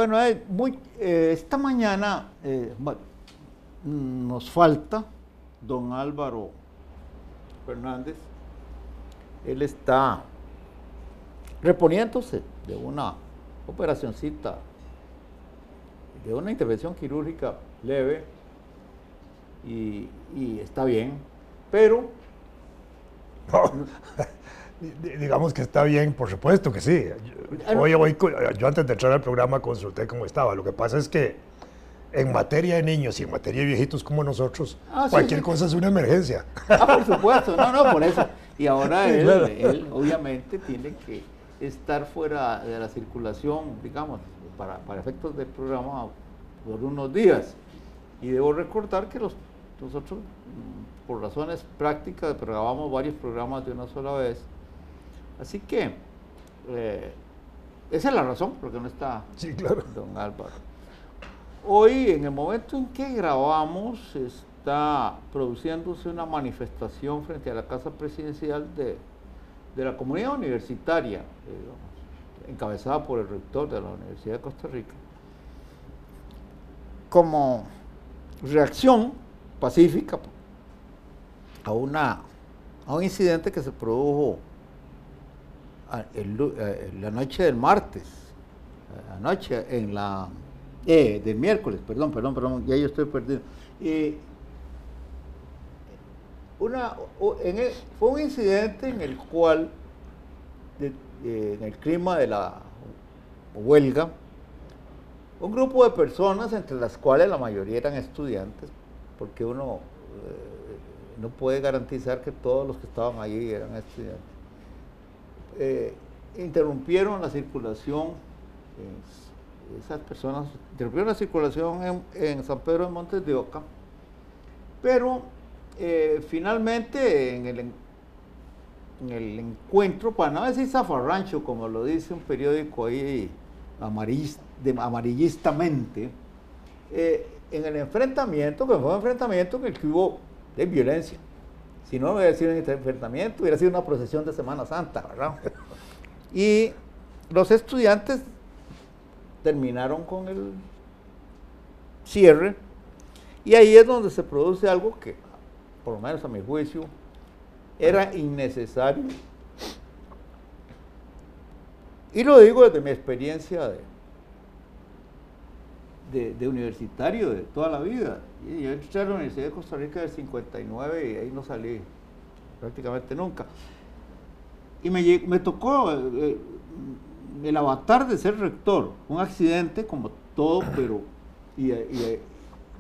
Bueno, esta mañana nos falta don Álvaro Fernández. Él está reponiéndose de una operacioncita, de una intervención quirúrgica leve, y está bien, pero... No, digamos que está bien, por supuesto que sí. Yo antes de entrar al programa consulté cómo estaba. Lo que pasa es que en materia de niños y en materia de viejitos como nosotros, cualquier cosa es una emergencia. Por supuesto, no, por eso. Y ahora Sí, él, claro. él obviamente tiene que estar fuera de la circulación, digamos, para efectos del programa por unos días. Y debo recordar que nosotros, por razones prácticas, grabamos varios programas de una sola vez. Así que esa es la razón por la que no está Sí, claro. don Álvaro. Hoy, en el momento en que grabamos, está produciéndose una manifestación frente a la Casa Presidencial de la comunidad universitaria, encabezada por el rector de la Universidad de Costa Rica, como reacción pacífica a un incidente que se produjo la noche del martes, anoche del miércoles, perdón, ya yo estoy perdido. Fue un incidente en el cual, en el clima de la huelga, un grupo de personas, entre las cuales la mayoría eran estudiantes, porque uno no puede garantizar que todos los que estaban allí eran estudiantes, interrumpieron la circulación. Esas personas interrumpieron la circulación en San Pedro de Montes de Oca, pero finalmente en el encuentro, para no decir zafarrancho, como lo dice un periódico ahí amarillistamente, en el enfrentamiento, que fue un enfrentamiento en el que hubo de violencia. Si no hubiera sido un enfrentamiento, hubiera sido una procesión de Semana Santa, ¿verdad? Y los estudiantes terminaron con el cierre, y ahí es donde se produce algo que, por lo menos a mi juicio, era innecesario. Y lo digo desde mi experiencia de universitario de toda la vida. Yo entré a la Universidad de Costa Rica del 59 y ahí no salí prácticamente nunca. Y me tocó el avatar de ser rector, un accidente como todo, pero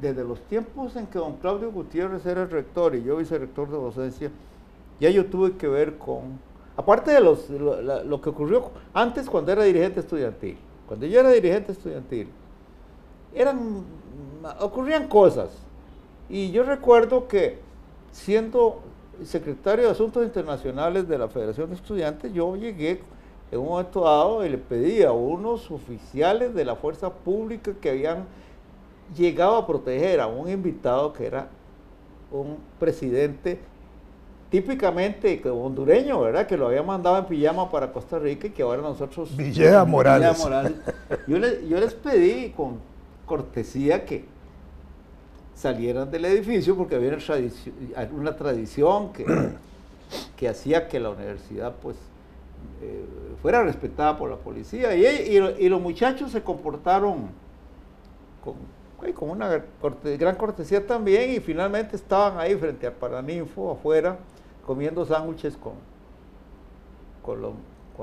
desde los tiempos en que don Claudio Gutiérrez era el rector y yo vicerrector de docencia, ya yo tuve que ver con, aparte de lo que ocurrió antes cuando era dirigente estudiantil. Cuando yo era dirigente estudiantil, ocurrían cosas, y yo recuerdo que siendo secretario de Asuntos Internacionales de la Federación de Estudiantes, yo llegué en un momento dado y le pedí a unos oficiales de la fuerza pública que habían llegado a proteger a un invitado que era un presidente típicamente hondureño, ¿verdad? Que lo había mandado en pijama para Costa Rica y que ahora nosotros... Villegas Morales. Yo les pedí con cortesía que salieran del edificio, porque había una tradición que hacía que la universidad pues fuera respetada por la policía, y los muchachos se comportaron con una gran cortesía también, y finalmente estaban ahí frente al Paraninfo afuera comiendo sándwiches con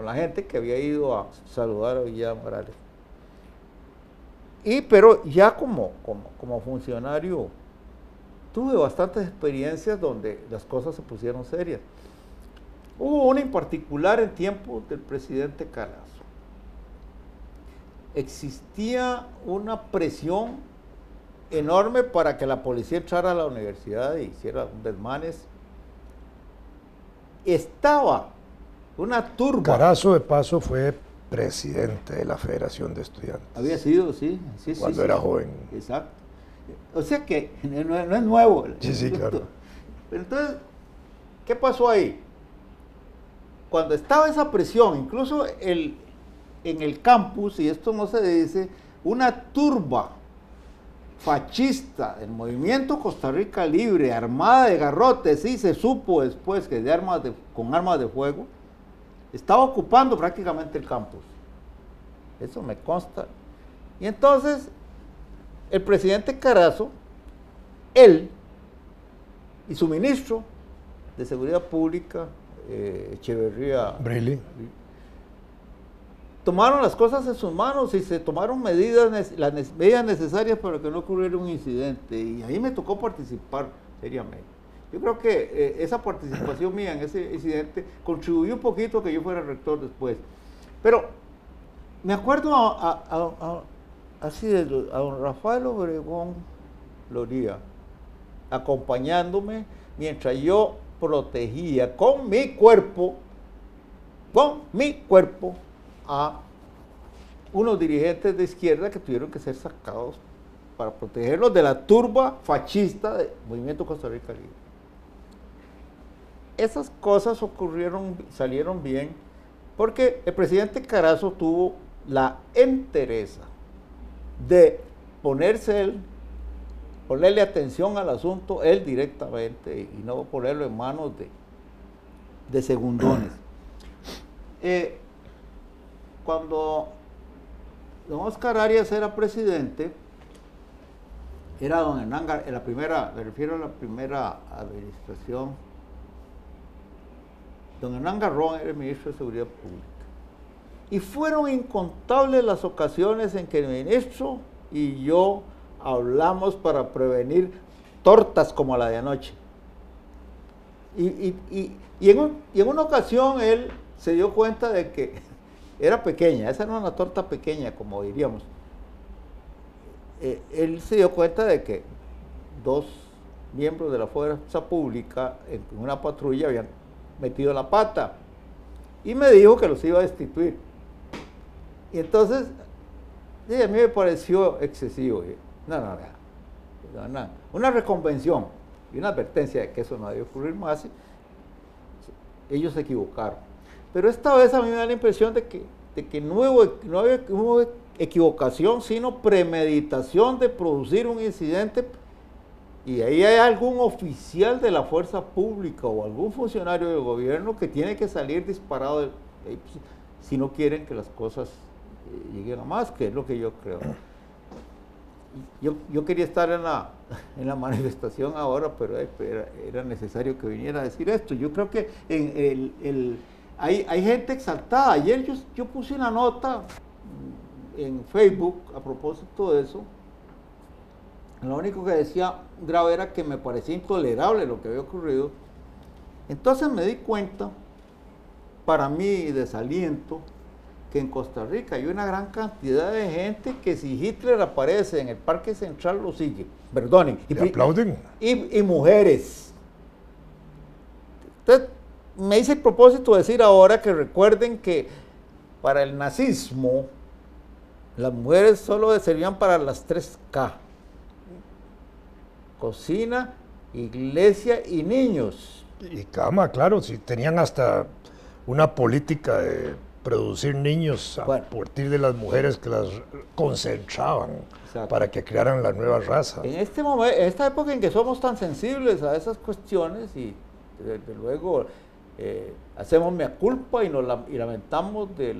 la gente que había ido a saludar a Villegas Morales. Pero ya como funcionario tuve bastantes experiencias donde las cosas se pusieron serias. Hubo una en particular en tiempos del presidente Carazo. Existía una presión enorme para que la policía entrara a la universidad e hiciera desmanes. Estaba una turba. Carazo, de paso, fue presidente de la Federación de Estudiantes. Había sido, sí. Cuando era joven. Exacto. O sea que no es nuevo. Sí, claro. Pero entonces, ¿qué pasó ahí? Cuando estaba esa presión, incluso en el campus, y esto no se dice, una turba fascista del movimiento Costa Rica Libre, armada de garrotes, y se supo después que con armas de fuego, estaba ocupando prácticamente el campus. Eso me consta. Y entonces, el presidente Carazo, él y su ministro de Seguridad Pública, Echeverría Brili, tomaron las cosas en sus manos y se tomaron las medidas necesarias para que no ocurriera un incidente. Y ahí me tocó participar seriamente. Yo creo que esa participación mía en ese incidente contribuyó un poquito a que yo fuera rector después. Pero me acuerdo así a don Rafael Obregón Loría, acompañándome mientras yo protegía con mi cuerpo a unos dirigentes de izquierda que tuvieron que ser sacados para protegerlos de la turba fascista del Movimiento Costa Rica Libre. Esas cosas salieron bien, porque el presidente Carazo tuvo la entereza de ponerle atención al asunto él directamente y no ponerlo en manos de segundones. Cuando don Oscar Arias era presidente, era don Hernán, me refiero a la primera administración, don Hernán Garrón era el ministro de Seguridad Pública. Y fueron incontables las ocasiones en que el ministro y yo hablamos para prevenir tortas como la de anoche. Y en una ocasión él se dio cuenta de que era pequeña, esa era una torta pequeña, como diríamos. Él se dio cuenta de que dos miembros de la fuerza pública en una patrulla habían metido la pata y me dijo que los iba a destituir. Y entonces, a mí me pareció excesivo. No, una reconvención y una advertencia de que eso no debe ocurrir más. Ellos se equivocaron. Pero esta vez a mí me da la impresión de que no hubo equivocación, sino premeditación de producir un incidente, y ahí hay algún oficial de la fuerza pública o algún funcionario del gobierno que tiene que salir disparado si no quieren que las cosas lleguen a más, que es lo que yo creo. Yo quería estar en la manifestación ahora, pero era necesario que viniera a decir esto. Yo creo que hay gente exaltada. Ayer yo puse una nota en Facebook a propósito de eso. Lo único que decía grave era que me parecía intolerable lo que había ocurrido. Entonces me di cuenta, para mí desaliento, que en Costa Rica hay una gran cantidad de gente que si Hitler aparece en el Parque Central lo sigue. Perdonen. Y aplauden. Y mujeres. Entonces, me hice el propósito de decir ahora que recuerden que para el nazismo las mujeres solo servían para las 3K: cocina, iglesia y niños. Y cama, claro, si tenían hasta una política de producir niños a partir de las mujeres que las concentraban. Exacto. Para que crearan la nueva raza. En este momento, en esta época en que somos tan sensibles a esas cuestiones y desde luego hacemos mea culpa y lamentamos de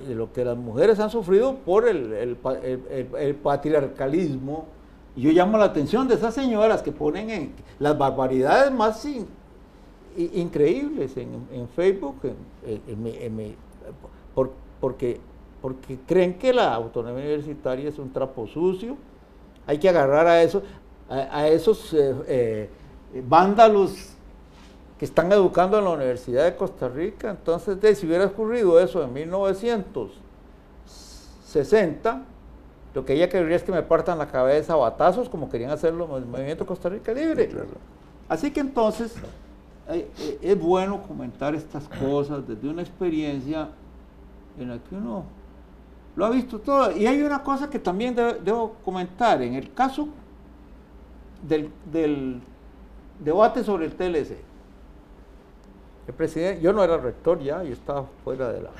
lo que las mujeres han sufrido por el patriarcalismo. Y yo llamo la atención de esas señoras que ponen las barbaridades más increíbles en Facebook, porque creen que la autonomía universitaria es un trapo sucio. Hay que agarrar a esos vándalos que están educando en la Universidad de Costa Rica. Entonces, si hubiera ocurrido eso en 1960, lo que ella querría es que me partan la cabeza a batazos, como querían hacerlo en el Movimiento Costa Rica Libre. Claro. Así que entonces es bueno comentar estas cosas desde una experiencia en la que uno lo ha visto todo. Y hay una cosa que también debo comentar. En el caso del debate sobre el TLC, El presidente, yo no era rector ya, yo estaba fuera de la...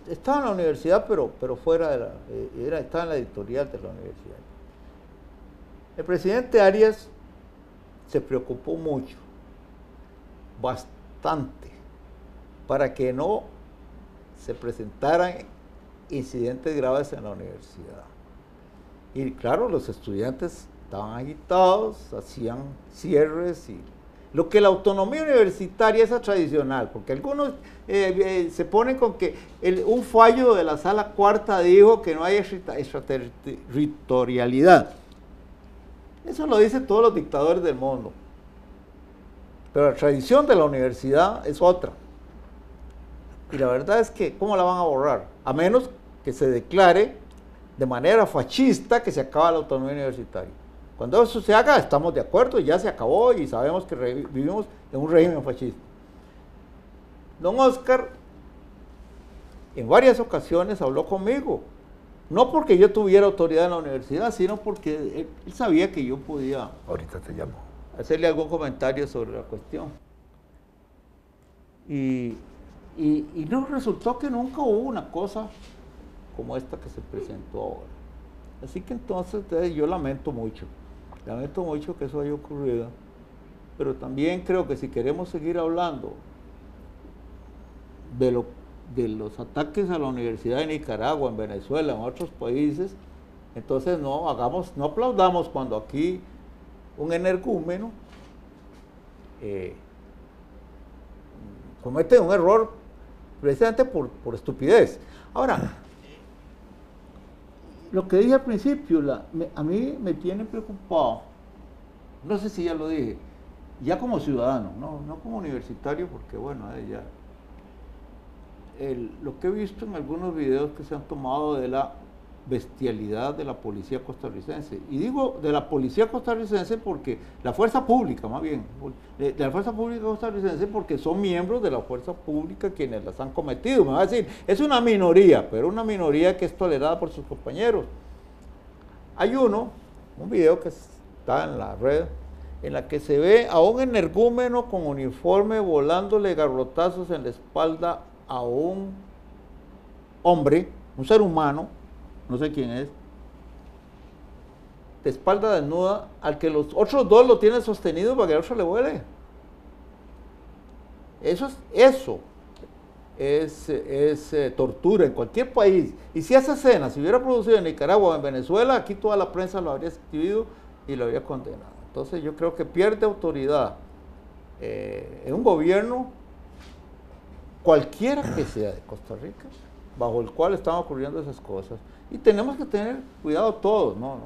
Estaba en la universidad, pero fuera de la... estaba en la editorial de la universidad. El presidente Arias se preocupó mucho, bastante, para que no se presentaran incidentes graves en la universidad. Y claro, los estudiantes estaban agitados, hacían cierres y lo que la autonomía universitaria es tradicional, porque algunos se ponen con que un fallo de la sala cuarta dijo que no hay extraterritorialidad. Eso lo dicen todos los dictadores del mundo. Pero la tradición de la universidad es otra. Y la verdad es que, ¿cómo la van a borrar? A menos que se declare de manera fascista que se acaba la autonomía universitaria. Cuando eso se haga, estamos de acuerdo, ya se acabó y sabemos que vivimos en un régimen fascista. Don Oscar, en varias ocasiones habló conmigo, no porque yo tuviera autoridad en la universidad, sino porque él sabía que yo podía... Ahorita te llamo. Hacerle algún comentario sobre la cuestión. Y no resultó que nunca hubo una cosa como esta que se presentó ahora. Así que entonces yo lamento mucho que eso haya ocurrido, pero también creo que si queremos seguir hablando de los ataques a la Universidad de Nicaragua, en Venezuela, en otros países, entonces no aplaudamos cuando aquí un energúmeno comete un error precisamente por estupidez. Ahora, lo que dije al principio, a mí me tiene preocupado, no sé si ya lo dije, ya como ciudadano, no como universitario, porque bueno, lo que he visto en algunos videos que se han tomado de la bestialidad de la policía costarricense, y digo de la policía costarricense porque la fuerza pública, más bien, de la fuerza pública costarricense, porque son miembros de la fuerza pública quienes las han cometido. Me va a decir, es una minoría, pero una minoría que es tolerada por sus compañeros. Hay un video que está en la red, en la que se ve a un energúmeno con uniforme volándole garrotazos en la espalda a un hombre, un ser humano, no sé quién es, de espalda desnuda, al que los otros dos lo tienen sostenido para que el otro le vuele. Eso es tortura en cualquier país. Y si esa escena se hubiera producido en Nicaragua o en Venezuela, aquí toda la prensa lo habría exhibido y lo habría condenado. Entonces yo creo que pierde autoridad en un gobierno, cualquiera que sea de Costa Rica, bajo el cual están ocurriendo esas cosas. Y tenemos que tener cuidado todos, no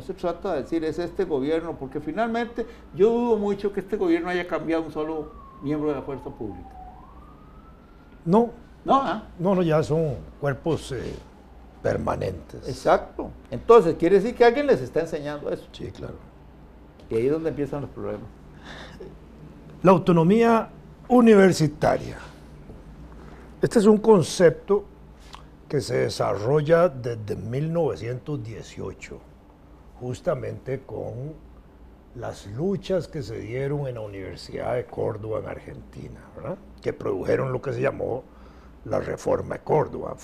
se trata de decir es este gobierno, porque finalmente yo dudo mucho que este gobierno haya cambiado un solo miembro de la fuerza pública. No, ya son cuerpos permanentes. Exacto. Entonces, quiere decir que alguien les está enseñando eso. Sí, claro. Y ahí es donde empiezan los problemas. La autonomía universitaria. Este es un concepto que se desarrolla desde 1918, justamente con las luchas que se dieron en la Universidad de Córdoba en Argentina, ¿verdad? Que produjeron lo que se llamó la Reforma de Córdoba.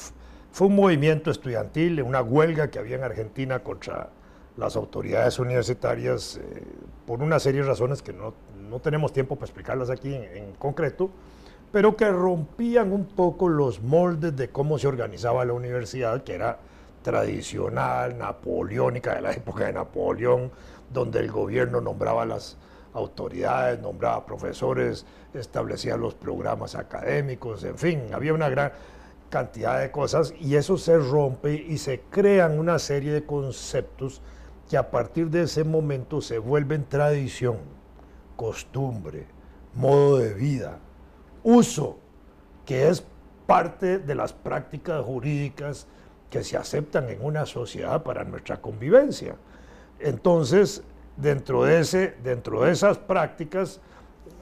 Fue un movimiento estudiantil, una huelga que había en Argentina contra las autoridades universitarias por una serie de razones que no tenemos tiempo para explicarlas aquí en concreto, pero que rompían un poco los moldes de cómo se organizaba la universidad, que era tradicional, napoleónica, de la época de Napoleón, donde el gobierno nombraba las autoridades, nombraba profesores, establecía los programas académicos, en fin, había una gran cantidad de cosas, y eso se rompe y se crean una serie de conceptos que a partir de ese momento se vuelven tradición, costumbre, modo de vida, uso, que es parte de las prácticas jurídicas que se aceptan en una sociedad para nuestra convivencia. Entonces, dentro de esas prácticas,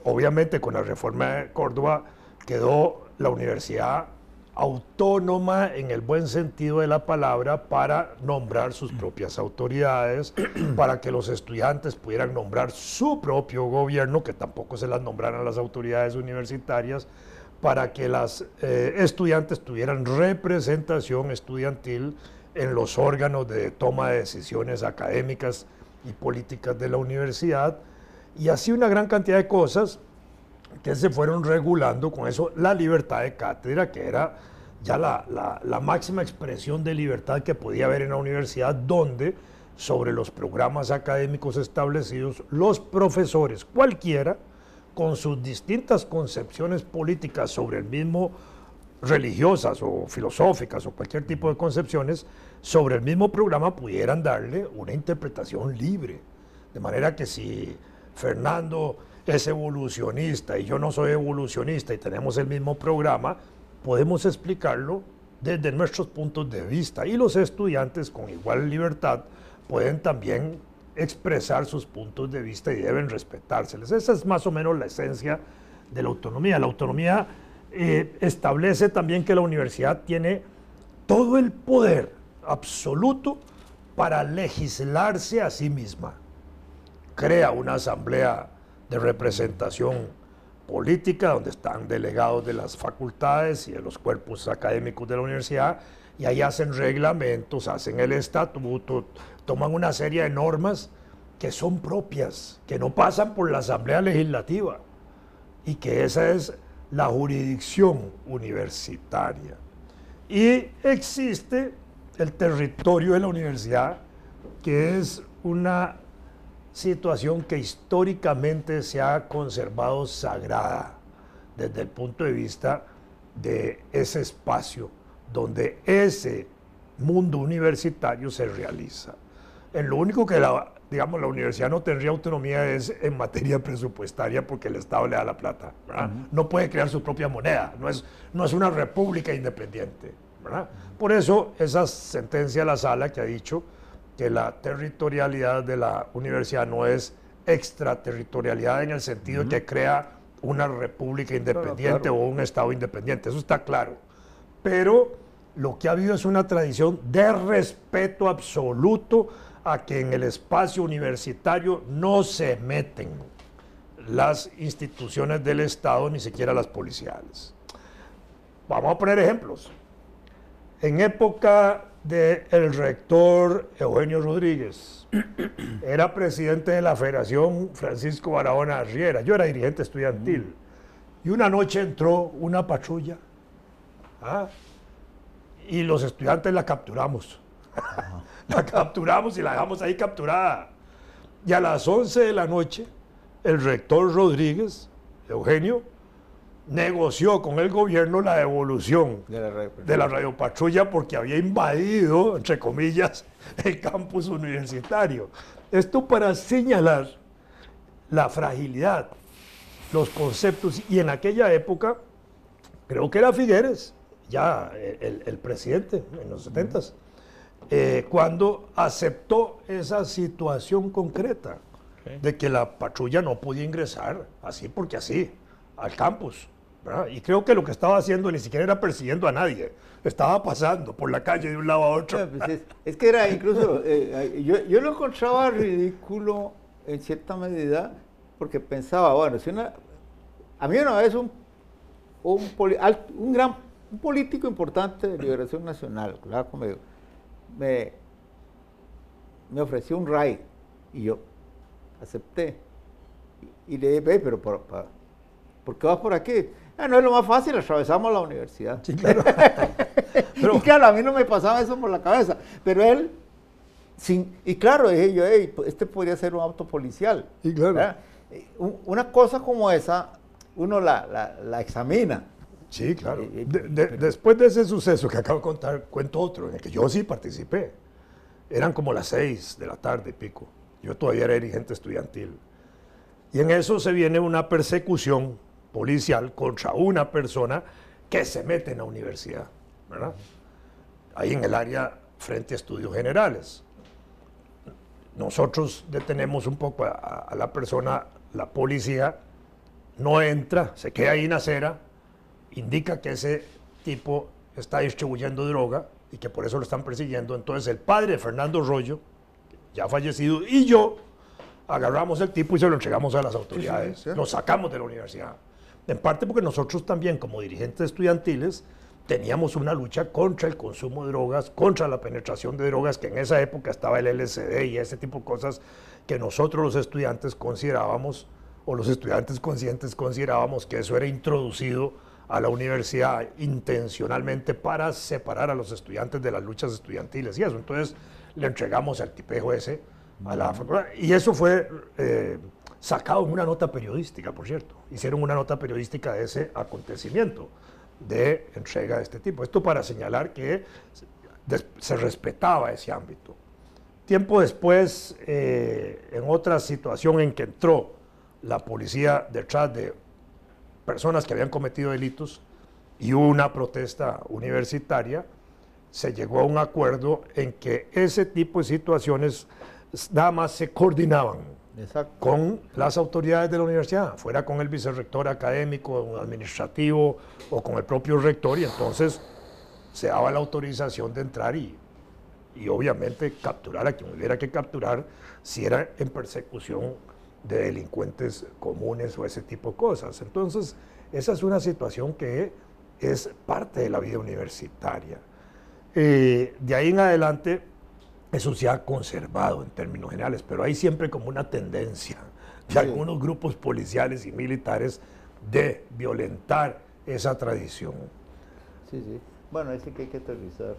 obviamente con la Reforma de Córdoba quedó la universidad autónoma en el buen sentido de la palabra para nombrar sus propias autoridades, para que los estudiantes pudieran nombrar su propio gobierno, que tampoco se las nombraran las autoridades universitarias, para que las estudiantes tuvieran representación estudiantil en los órganos de toma de decisiones académicas y políticas de la universidad, y así una gran cantidad de cosas que se fueron regulando con eso, la libertad de cátedra, que era ya la máxima expresión de libertad que podía haber en la universidad, donde sobre los programas académicos establecidos, los profesores, cualquiera, con sus distintas concepciones políticas sobre el mismo, religiosas o filosóficas o cualquier tipo de concepciones, sobre el mismo programa pudieran darle una interpretación libre. De manera que si Fernando es evolucionista y yo no soy evolucionista y tenemos el mismo programa, podemos explicarlo desde nuestros puntos de vista, y los estudiantes con igual libertad pueden también expresar sus puntos de vista y deben respetárseles. Esa es más o menos la esencia de la autonomía. La autonomía establece también que la universidad tiene todo el poder absoluto para legislarse a sí misma. Crea una asamblea de representación política donde están delegados de las facultades y de los cuerpos académicos de la universidad, y ahí hacen reglamentos, hacen el estatuto, toman una serie de normas que son propias, que no pasan por la asamblea legislativa, y que esa es la jurisdicción universitaria. Y existe el territorio de la universidad, que es una situación que históricamente se ha conservado sagrada desde el punto de vista de ese espacio donde ese mundo universitario se realiza. En lo único que la universidad no tendría autonomía es en materia presupuestaria, porque el Estado le da la plata, ¿verdad? No puede crear su propia moneda, no es una república independiente, ¿verdad? Por eso esa sentencia de la Sala que ha dicho que la territorialidad de la universidad no es extraterritorialidad en el sentido de que crea una república independiente, claro, o un Estado independiente, eso está claro. Pero lo que ha habido es una tradición de respeto absoluto a que en el espacio universitario no se meten las instituciones del Estado, ni siquiera las policiales. Vamos a poner ejemplos. En época del rector Eugenio Rodríguez, era presidente de la Federación Francisco Barahona Riera, yo era dirigente estudiantil, y una noche entró una patrulla, y los estudiantes la capturamos. La capturamos y la dejamos ahí capturada. Y a las 11 de la noche, el rector Rodríguez, Eugenio, negoció con el gobierno la devolución de la radiopatrulla porque había invadido, entre comillas, el campus universitario. Esto para señalar la fragilidad, los conceptos, y en aquella época, creo que era Figueres, ya el presidente, en los 70s, cuando aceptó esa situación concreta, de que la patrulla no podía ingresar así porque así, al campus, ¿verdad? Y creo que lo que estaba haciendo ni siquiera era persiguiendo a nadie, estaba pasando por la calle de un lado a otro. Pues es que era incluso, yo lo encontraba ridículo en cierta medida, porque pensaba, bueno, a mí una vez un político importante de Liberación Nacional, hablaba conmigo, me ofreció un ride y yo acepté y le dije, pero ¿por qué vas por aquí? No es lo más fácil, atravesamos la universidad. Sí, claro. Y claro, a mí no me pasaba eso por la cabeza, pero él, y claro, dije yo, este podría ser un auto policial. Sí, claro. ¿Verdad? Una cosa como esa, uno la examina. Sí, claro. Después de ese suceso que acabo de contar, cuento otro, en el que yo sí participé. Eran como las 6 de la tarde, pico. Yo todavía era dirigente estudiantil. Y en eso se viene una persecución policial contra una persona que se mete en la universidad, ¿verdad? Ahí en el área frente a Estudios Generales. Nosotros detenemos un poco a la persona, la policía no entra, se queda ahí en acera, indica que ese tipo está distribuyendo droga y que por eso lo están persiguiendo. Entonces el padre de Fernando Rollo, ya fallecido, y yo agarramos el tipo y se lo entregamos a las autoridades. Sí, sí, sí. Lo sacamos de la universidad. En parte porque nosotros también, como dirigentes estudiantiles, teníamos una lucha contra el consumo de drogas, contra la penetración de drogas, que en esa época estaba el LSD y ese tipo de cosas que nosotros los estudiantes considerábamos, o los estudiantes conscientes considerábamos que eso era introducido a la universidad intencionalmente para separar a los estudiantes de las luchas estudiantiles y eso. Entonces le entregamos al tipejo ese a la facultad y eso fue sacado en una nota periodística, por cierto. Hicieron una nota periodística de ese acontecimiento de entrega de este tipo. Esto para señalar que se respetaba ese ámbito. Tiempo después, en otra situación en que entró la policía detrás de personas que habían cometido delitos y hubo una protesta universitaria, se llegó a un acuerdo en que ese tipo de situaciones nada más se coordinaban con las autoridades de la universidad, fuera con el vicerrector académico, administrativo o con el propio rector, y entonces se daba la autorización de entrar y obviamente capturar a quien hubiera que capturar si era en persecución de delincuentes comunes o ese tipo de cosas. Entonces, esa es una situación que es parte de la vida universitaria. De ahí en adelante, eso se ha conservado en términos generales, pero hay siempre como una tendencia de algunos grupos policiales y militares de violentar esa tradición. Sí, sí. Bueno, ese que hay que aterrizar.